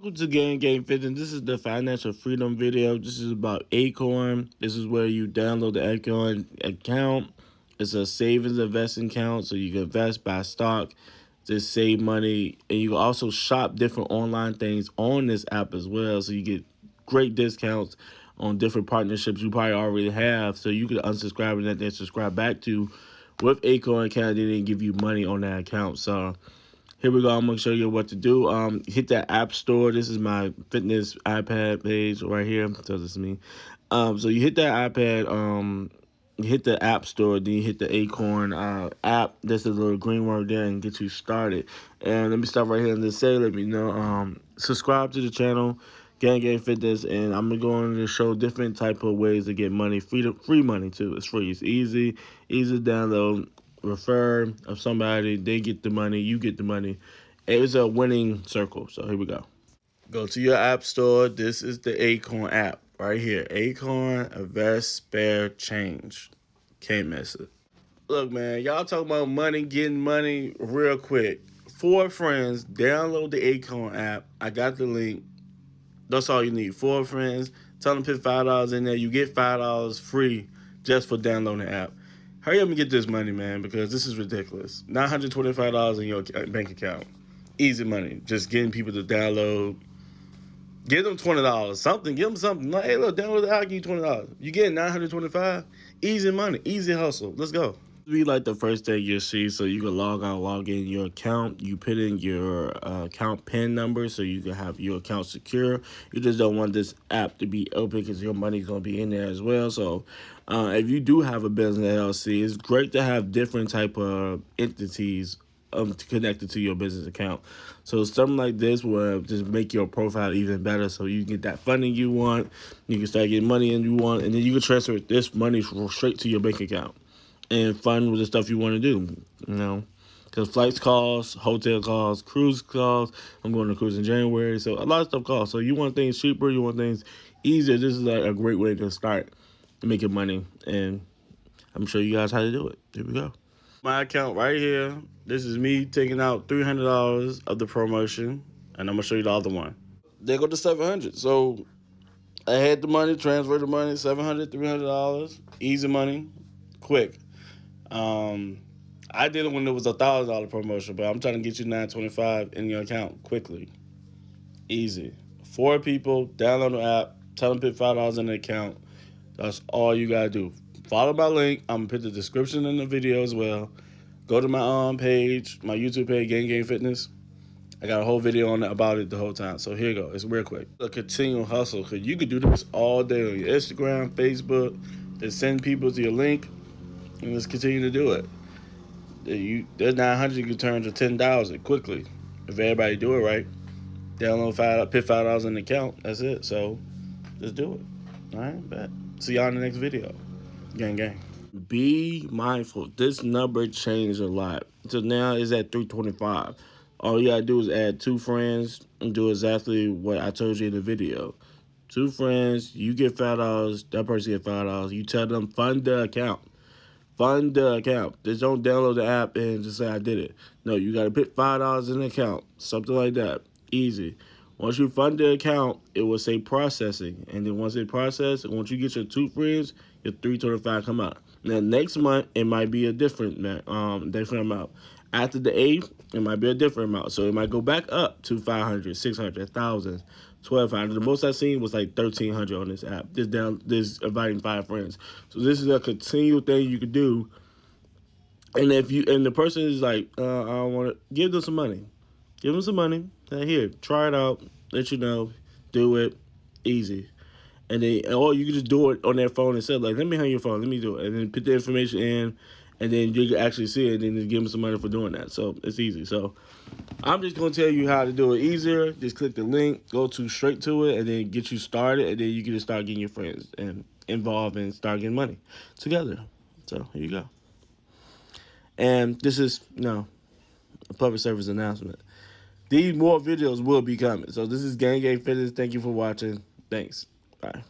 Welcome to Game Fitness. This is the financial freedom video. This is about Acorn. This is where you download the Acorn account. It's a savings investing account, so you can invest, buy stock, just save money, and you can also shop different online things on this app as well. So you get great discounts on different partnerships you probably already have. So you can unsubscribe and then subscribe back to with Acorn account. They didn't give you money on that account. So here we go. I'm going to show you what to do. Hit that app store. This is my fitness iPad page right here. So this is me. So you hit that iPad, you hit the app store, then you hit the Acorn app. There's a little green word there and get you started. And let me start right here and just say, let me know, subscribe to the channel, Game Fitness, and I'm going to show different type of ways to get money, free money too. It's free. It's easy to download. Refer of somebody, they get the money, you get the money. It's a winning circle. So here we go. Go to your app store. This is the Acorn app right here. Acorn, invest, spare, change. Can't miss it. Look, man, y'all talking about money, getting money real quick. 4 friends, download the Acorn app. I got the link. That's all you need. 4 friends. Tell them to put $5 in there. You get $5 free just for downloading the app. Hurry up and get this money, man, because this is ridiculous. $925 in your bank account. Easy money. Just getting people to download. Give them $20. Something. Give them something. Like, hey, look, download the app, give you $20. You get $925. Easy money. Easy hustle. Let's go. Be like the first thing you see, so you can log in your account. You put in your account PIN number so you can have your account secure. You just don't want this app to be open because your money's going to be in there as well. So if you do have a business LLC, it's great to have different type of entities connected to your business account. So something like this will just make your profile even better, so you get that funding you want, you can start getting money in you want, and then you can transfer this money straight to your bank account and fund with the stuff you want to do, you know, because flights cost, hotel costs, cruise costs. I'm going to cruise in January, so a lot of stuff costs. So you want things cheaper, you want things easier. This is a great way to start making money, and I'm showing you guys how to do it. Here we go. My account right here. This is me taking out $300 of the promotion, and I'm gonna show you the other one. They go to $700. So I had the money, transferred the money, $700, $300, easy money, quick. I did it when it was $1,000 promotion, but I'm trying to get you $925 in your account quickly, easy. 4 people, download the app, tell them to put $5 in the account. That's all you gotta do. Follow my link. I'm gonna put the description in the video as well. Go to my page, my YouTube page, Game Fitness. I got a whole video on it about it the whole time. So here you go. It's real quick. A continual hustle, because you could do this all day on your Instagram, Facebook. Just send people to your link and just continue to do it. There's 900 you can turn to 10,000 quickly if everybody do it right. Download put $5 in the account. That's it. So just do it. All right, bet. See y'all in the next video. Gang. Be mindful. This number changed a lot. So now it's at 325. All you gotta do is add 2 friends and do exactly what I told you in the video. 2 friends, you get $5, that person get $5. You tell them fund the account. Fund the account. Just don't download the app and just say I did it. No, you gotta put $5 in the account. Something like that. Easy. Once you fund the account, it will say processing. And then once it process, once you get your 2 friends, your 325 come out. Now next month it might be a different amount. After the 8th, it might be a different amount. So it might go back up to 500, 600, 1,000, 1,200. The most I've seen was like 1,300 on this app. This inviting 5 friends. So this is a continual thing you could do. And if the person is like, I don't want to, give them some money. Give them some money. Here, try it out. Let you know. Do it. Easy. And then, or you can just do it on their phone and say, like, let me have your phone. Let me do it. And then put the information in, and then you can actually see it, and then just give them some money for doing that. So it's easy. So I'm just going to tell you how to do it easier. Just click the link, go straight to it, and then get you started. And then you can just start getting your friends and involved and start getting money together. So here you go. And this is, a public service announcement. These more videos will be coming. So this is Game Fitness. Thank you for watching. Thanks. Bye.